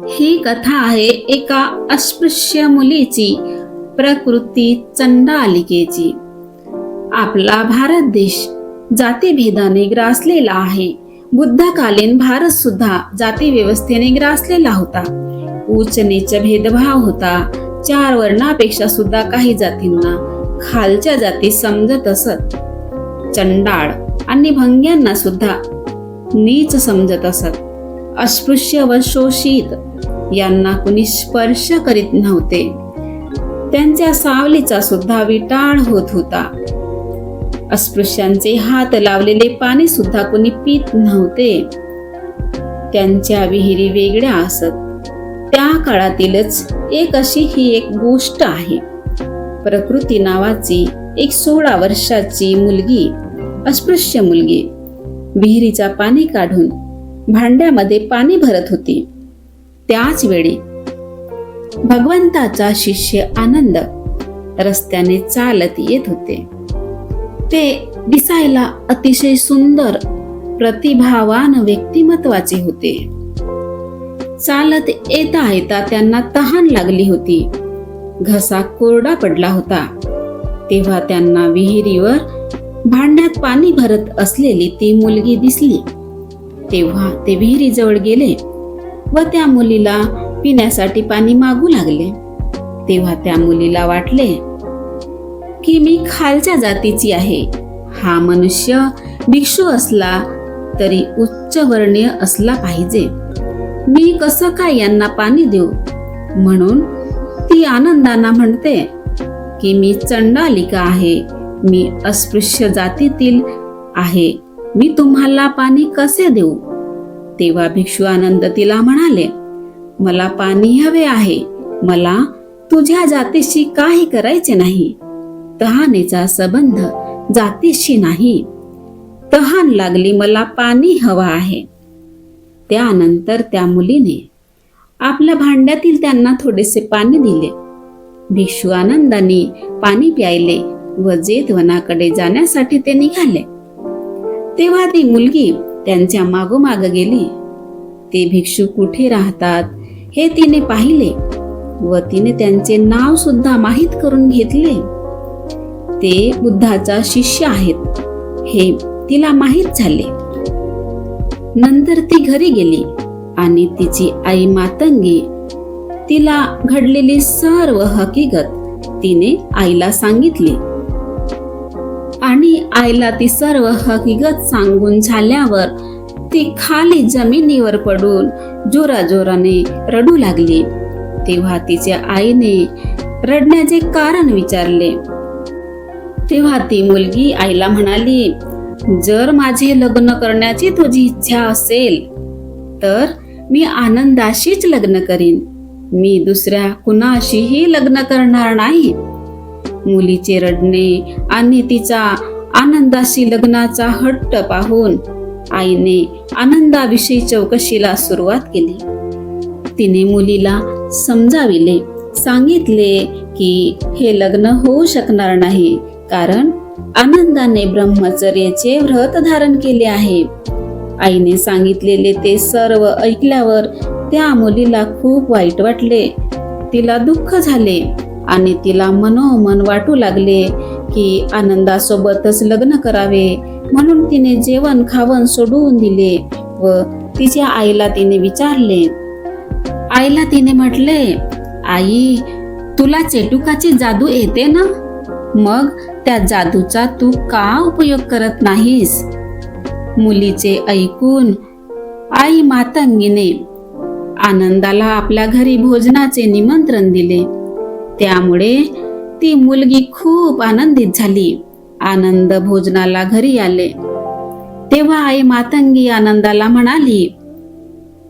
ही कथा आहे एका अस्पृश्य मुलीची, प्रकृती चंडालिकेची. आपला भारत देश जातीभेदाने ग्रासलेला आहे. बुद्धकालीन भारत सुद्धा जाती व्यवस्थेने ग्रासलेला होता. उच्च नीच भेदभाव होता. 4 वर्णापेक्षा सुद्धा काही जातींना खालच्या जाती समजत असत. चंडाळ आणि भंग्यांना सुद्धा नीच समजत असत. अस्पृश्य व शोषित यांना कुणी स्पर्श करीत नव्हते. त्यांच्या सावलीचा सुद्धा विटाळ होत होता. अस्पृश्यांचे हात लावलेले पाणी सुद्धा कुणी पित नव्हते. त्यांच्या विहिरी वेगळ्या असत. त्या काळातीलच ही एक गोष्ट आहे. प्रकृती नावाची एक 16 वर्षाची मुलगी, अस्पृश्य मुलगी, विहिरीचा पाणी काढून भांड्यामध्ये पाणी भरत होती. त्याच वेळी भगवंताचा शिष्य आनंद रस्त्याने चालत येत होते. ते दिसायला अतिशय सुंदर, प्रतिभावान व्यक्तिमत्वाचे होते. चालत येता येता त्यांना तहान लागली होती. घसा कोरडा पडला होता. तेव्हा त्यांना विहिरीवर भांड्यात पाणी भरत असलेली ती मुलगी दिसली. तेव्हा ते विहिरीजवळ गेले व त्या मुलीला पिण्यासाठी पाणी मागू लागले. तेव्हा त्या मुलीला वाटले की मी खालच्या जातीची आहे. हा मनुष्य भिक्षू असला तरी उच्चवर्णीय असला पाहिजे. मी कसं काय यांना पाणी देऊ? म्हणून ती आनंदाना म्हणते की मी चंडालिका आहे. मी अस्पृश्य जातीतील आहे. मी तुम्हाला पाणी कसे देऊ? तेव्हा भिक्षू आनंद तिला म्हणाले, मला पाणी हवे आहे. मला तुझ्या जातीशी काही करायचे नाही. तहानेचा संबंध जातीशी नाही. तहान लागली, मला पाणी हवं आहे. त्यानंतर त्या मुलीने आपल्या भांड्यातील त्यांना थोडेसे पाणी दिले. भिक्षू आनंदाने पाणी प्यायले व जेतवनाकडे जाण्यासाठी ते निघाले. तेव्हा ती मुलगी त्यांच्या मागोमाग गेली. ते भिक्षू कुठे राहतात हे तिने पाहिले व तिने त्यांचे नाव सुद्धा माहीत करून घेतले. ते बुद्धाचा शिष्य आहेत हे तिला माहीत झाले. नंतर ती घरी गेली आणि तिची आई मातंगी तिला घडलेली सर्व हकीकत तिने आईला सांगितली. आणि आईला ती सर्व हकीकत सांगून झाल्यावर ती खाली जमिनीवर पडून जोराजोराने रडू लागली. तेव्हा तिच्या आईने रडण्याचे कारण विचारले. तेव्हा ती मुलगी आईला म्हणाली, जर माझे लग्न करण्याची तुझी इच्छा असेल तर मी आनंदाशीच लग्न करीन. मी दुसऱ्या कुणाशीही लग्न करणार नाही. मुलीचे रडणे आणि तिचा आनंदाशी लग्नाचा हट्ट पाहून आईने आनंदाविषयी चौकशीला सुरुवात केली. तिने मुलीला समजाविले, सांगितले की हे लग्न होऊ शकणार नाही, कारण आनंदाने ब्रह्मचर्याचे व्रत धारण केले आहे. आईने सांगितलेले ते सर्व ऐकल्यावर त्या मुलीला खूप वाईट वाटले. तिला दुःख झाले आणि तिला मनोमन वाटू लागले की आनंदासोबतच लग्न करावे. म्हणून तिने जेवण खावण सोडून दिले व तिच्या आईला तिने विचारले. आईला तिने म्हटले, आई, तुला चेटुकाची जादू येते ना? मग त्या जादूचा तू का उपयोग करत नाहीस? मुलीचे ऐकून आई मातंगीने आनंदाला आपल्या घरी भोजनाचे निमंत्रण दिले. त्यामुळे ती मुलगी खूप आनंदित झाली. आनंद भोजनाला घरी आले. तेव्हा आई मातंगी आनंदाला म्हणाली,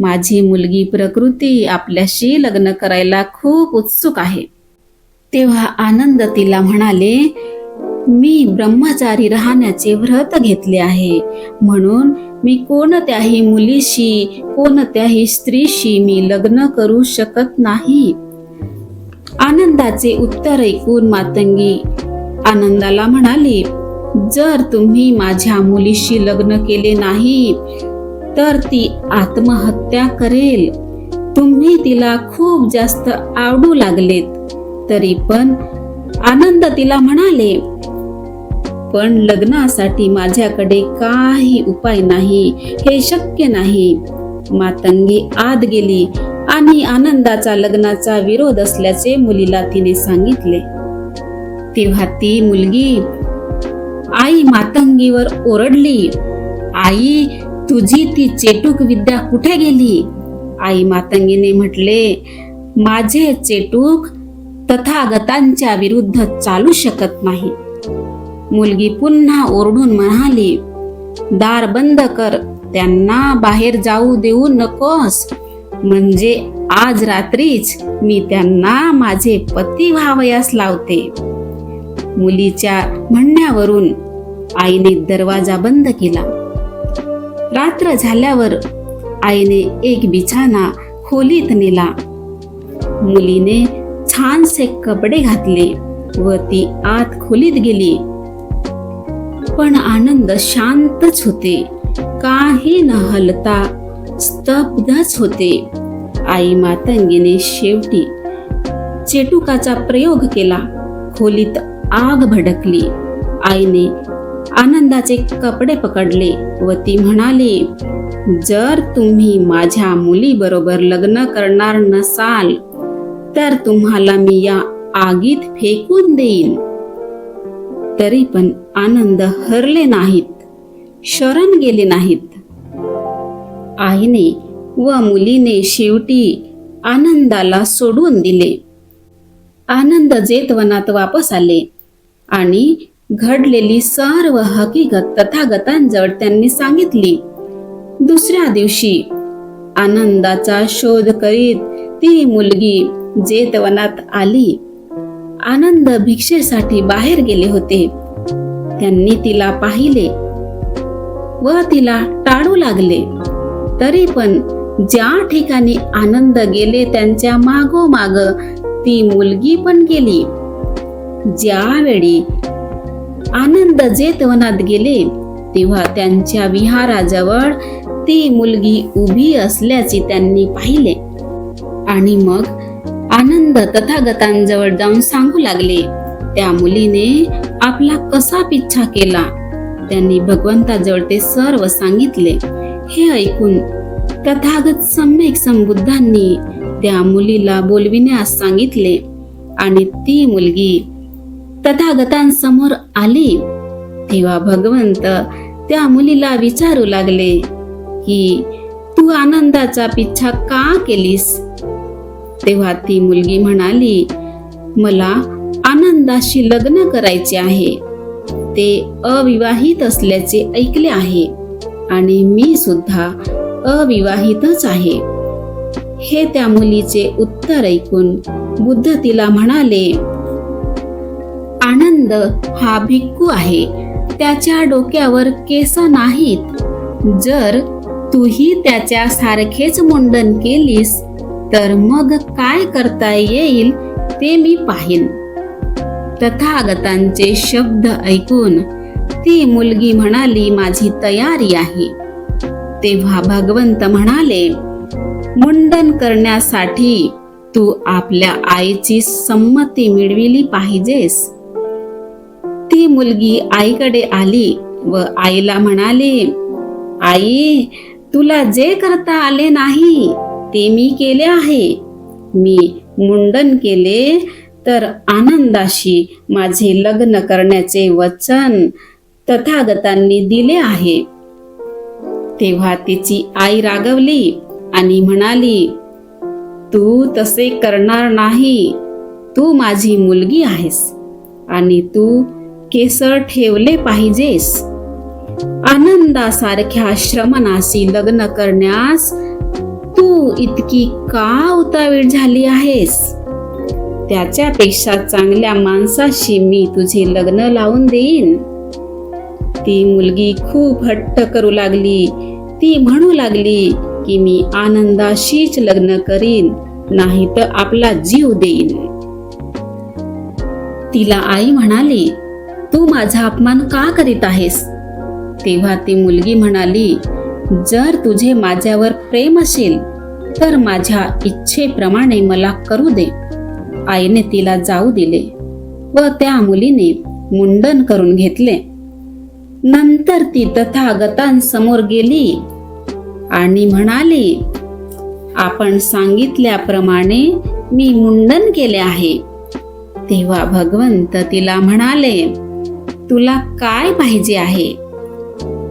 माझी मुलगी प्रकृती आपल्याशी लग्न करायला खूप उत्सुक आहे. तेव्हा आनंद तिला म्हणाले, मी ब्रह्मचारी राहण्याचे व्रत घेतले आहे. म्हणून मी कोणत्याही मुलीशी, कोणत्याही स्त्रीशी मी लग्न करू शकत नाही. आनंदाचे उत्तर ऐकून मातंगी आनंदाला म्हणाली, जर तुम्ही माझ्या मुलीशी लग्न केले नाही तर ती आत्महत्या करेल. तुम्ही तिला खूप जास्त आवडू लागलेत. तरी पण आनंद तिला म्हणाले, पण लग्नासाठी माझ्याकडे काही उपाय नाही, हे शक्य नाही. मातंगी आत गेली आणि आनंदाचा लग्नाचा विरोध असल्याचे मुलीला तिने सांगितले. तेव्हा ती मुलगी आई मातंगीवर ओरडली, आई, तुझी ती चेटूक विद्या कुठे गेली? आई मातंगीने म्हटले, माझे चेटूक तथागतांच्या विरुद्ध चालू शकत नाही. मुलगी पुन्हा ओरडून म्हणाली, दार बंद कर, त्यांना बाहेर जाऊ देऊ नकोस, म्हणजे आज रात्रीच मी त्यांना माझे पती व्हावयास लावते. मुलीच्या म्हणण्यावरून आईने दरवाजा बंद केला. रात्र झाल्यावर आईने एक बिछाना खोलीत नेला. मुलीने छानसे कपडे घातले व ती आत खोलीत गेली. पण आनंद शांतच होते, काही न हलता स्तब्धच होते. आई मातंगीने शेवटी चेटुकाचा प्रयोग केला. खोलीत आग भडकली. आईने आनंदाचे कपडे पकडले व ती म्हणाली, जर तुम्ही माझ्या मुलीबरोबर लग्न करणार नसाल तर तुम्हाला मी या आगीत फेकून देईन. तरी पण आनंद हरले नाहीत, शरण गेले नाहीत. आईने व मुलीने शेवटी आनंदाला सोडून दिले. आनंद जेतवनात वापस आले आणि घडलेली सर्व हकीकत तथागतांजवळ त्यांनी सांगितली. दुसऱ्या दिवशी आनंदाचा शोध करीत ती मुलगी जेतवनात आली. आनंद भिक्षेसाठी बाहेर गेले होते. त्यांनी तिला पाहिले व तिला टाळू लागले. तरी पण ज्या ठिकाणी आनंद गेले त्यांच्या मागोमाग ती मुलगी पण गेली. ज्यावेळी आनंद जेतवनात गेले तेव्हा त्यांच्या विहाराजवळ ती मुलगी उभी असल्याचे त्यांनी पाहिले. आणि मग आनंद तथागतांजवळ जाऊन सांगू लागले, त्या मुलीने आपला कसा पिच्छा केला. त्यांनी भगवंताजवळ ते सर्व सांगितले. हे ऐकून तथागत सम्यक संबुद्धांनी त्या मुलीला बोलविण्यास सांगितले आणि ती मुलगी तथागतांसमोर आली. तेव्हा भगवंत त्या मुलीला विचारू लागले की तू आनंदाचा पिच्छा का केलीस? तेव्हा ती मुलगी म्हणाली, मला आनंदाशी लग्न करायचे आहे. ते अविवाहित असल्याचे ऐकले आहे आणि मी सुद्धा अविवाहितच आहे. हे त्या मुलीचे उत्तर ऐकून बुद्ध तिला म्हणाले, आनंद हा भिक्खू आहे, त्याच्या डोक्यावर केस नाहीत. जर तूही त्याच्या सारखेच मुंडन केलीस तर मग काय करता येईल ते मी पाहीन. तथागतांचे शब्द ऐकून ती मुलगी म्हणाली, माझी तयारी आहे. तेव्हा भगवंत म्हणाले, मुंडन करण्यासाठी तू आपल्या आईची संमती मिळविली पाहिजेस. ती मुलगी आईकडे आली व आईला म्हणाली, आई, तुला जे करता आले नाही ते मी केले आहे. मी मुंडन केले तर आनंदाशी माझे लग्न करण्याचे वचन तथागतांनी दिले आहे. तेव्हा तिची आई रागवली आणि म्हणाली, तू तसे करणार नाही. तू माझी मुलगी आहेस आणि तू केसर ठेवले पाहिजेस. आनंदासारख्या श्रमणाशी लग्न करण्यास तू इतकी का उतावीळ झाली आहेस? त्याच्यापेक्षा चांगल्या माणसाशी मी तुझे लग्न लावून देईन. ती मुलगी खूप हट्ट करू लागली. ती म्हणू लागली की मी आनंदाशीच लग्न करीन, नाही तर आपला जीव देईन. तिला आई म्हणाली, तू माझा अपमान का करीत आहेस? तेव्हा ती मुलगी म्हणाली, जर तुझे माझ्यावर प्रेम असेल तर माझ्या इच्छेप्रमाणे मला करू दे. आईने तिला जाऊ दिले व त्या मुलीने मुंडन करून घेतले. नंतर ती तथागतांसमोर गेली आणि म्हणाली, आपण सांगितल्याप्रमाणे मी मुंडन केले आहे. तेव्हा भगवंत तिला म्हणाले, तुला काय पाहिजे आहे?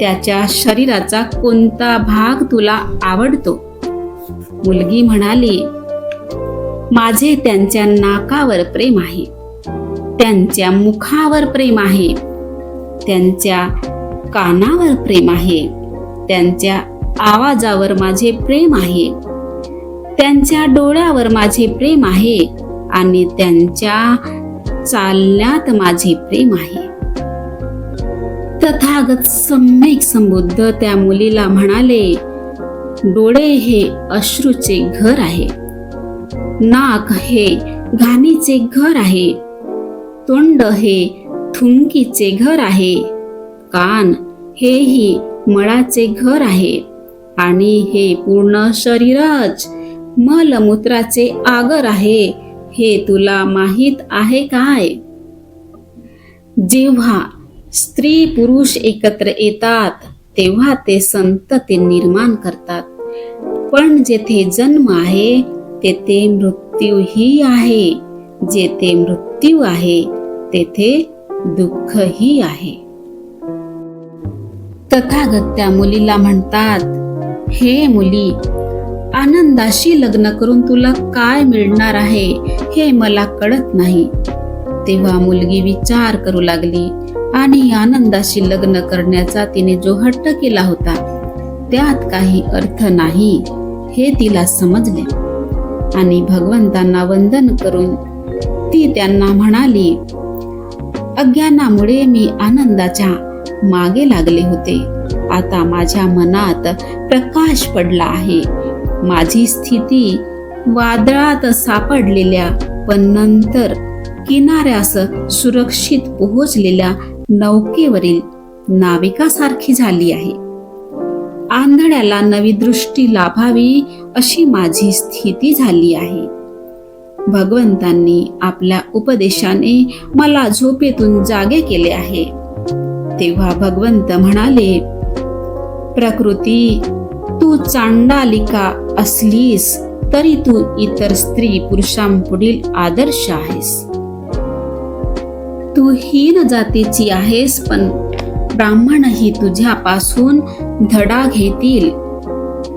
त्याच्या शरीराचा कोणता भाग तुला आवडतो? मुलगी म्हणाली, माझे त्यांच्या नाकावर प्रेम आहे, त्यांच्या मुखावर प्रेम आहे, त्यांच्या कानावर प्रेम आहे, त्यांच्या आवाजावर माझे प्रेम आहे, त्यांच्या डोळ्यावर माझे प्रेम आहे आणि त्यांच्या चालण्यात माझे प्रेम आहे. तथागत सम्यक संबुद्ध त्या मुलीला म्हणाले, डोळे हे अश्रूचे घर आहे, नाक हे घाणीचे घर आहे, तोंड हे थुंकीचे घर आहे, कान हेही मळाचे घर आहे आणि हे पूर्ण शरीरच मलमूत्राचे आगर आहे. हे तुला माहीत आहे काय? जेव्हा स्त्री पुरुष एकत्र येतात तेव्हा ते संतती निर्माण करतात, पण जेथे जन्म आहे तेथे मृत्यूही आहे. जेथे मृत्यू आहे तेथे दुःखही आहे. तथागत त्या मुलीला म्हणतात, हे मुली, आनंदाशी लग्न करून तुला काय मिळणार आहे हे मला कळत नाही. तेव्हा मुलगी विचार करू लागली आणि आनंदाशी लग्न करण्याचा तिने जो हट्ट केला होता त्यात काही अर्थ नाही हे तिला समजले आणि भगवंतांना वंदन करून ती त्यांना म्हणाली, अज्ञानामुळे मी आनंदाच्या मागे लागले होते. आता माझ्या मनात प्रकाश पडला आहे. माझी स्थिती वादळात सापडलेल्या पण नंतर किनाऱ्यास सुरक्षित पोहोचलेल्या नौकेवरील नाविकासारखी झाली आहे. आंधळ्याला नवी दृष्टी लाभावी अशी माझी स्थिती झाली आहे. भगवंतांनी आपल्या उपदेशाने मला झोपेतून जागे केले आहे. तेव्हा भगवंत म्हणाले, प्रकृती, तू चांडालिका असलीस तरी तू इतर स्त्री पुरुषांपुढील आदर्श आहेस. तू हीन जातीची आहेस, पण ब्राह्मणही तुझ्यापासून धडा घेतील.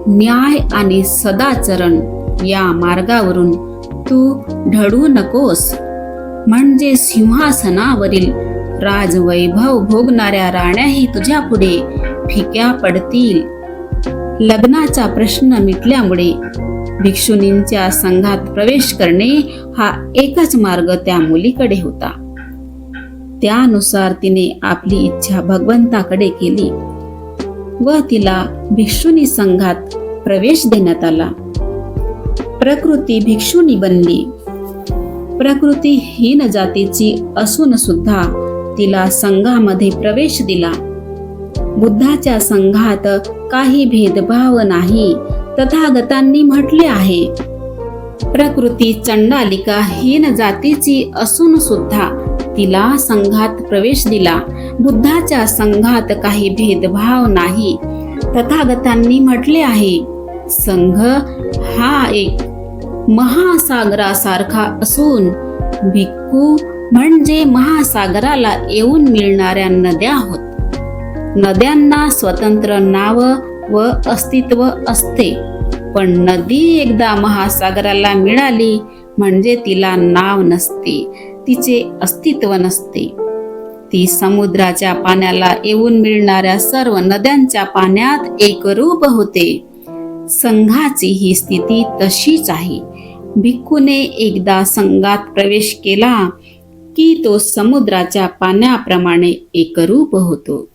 न्याय आणि सदाचरण या मार्गावरून तू ढळू नकोस, म्हणजे सिंहासनावरील राजवैभव भोगणाऱ्या राण्याही तुझ्या पुढे फिक्या पडतील. लग्नाचा प्रश्न मिटल्यामुळे भिक्षुनींच्या संघात प्रवेश करणे हा एकच मार्ग त्या मुलीकडे होता. त्यानुसार तिने आपली इच्छा भगवंताकडे केली व तिला भिक्षुनी संघात प्रवेश देण्यात आला. प्रकृती भिक्षुनी बनली. प्रकृती हीन जातीची असून सुद्धा तिला संघामध्ये प्रवेश दिला. बुद्धाच्या संघात काही भेदभाव नाही. तथागतांनी म्हटले आहे, प्रकृती चंडालिका हीन जातीची असून सुद्धा तिला संघात प्रवेश दिला. बुद्धाच्या संघात काही भेदभाव नाही. तथागतांनी म्हटले आहे, संघ हा एक महासागरासारखा असून भिक्खू म्हणजे महासागराला येऊन मिळणाऱ्या नद्या होत. नद्यांना स्वतंत्र नाव व अस्तित्व असते, पण नदी एकदा महासागराला मिळाली म्हणजे तिला नाव नसते, तिचे अस्तित्व नसते. ती समुद्राच्या पाण्याला येऊन मिळणाऱ्या सर्व नद्यांच्या पाण्यात एकरूप होते. संघाची ही स्थिती तशीच आहे. भिक्खूने एकदा संघात प्रवेश केला की तो समुद्राच्या पाण्याप्रमाणे एकरूप होतो.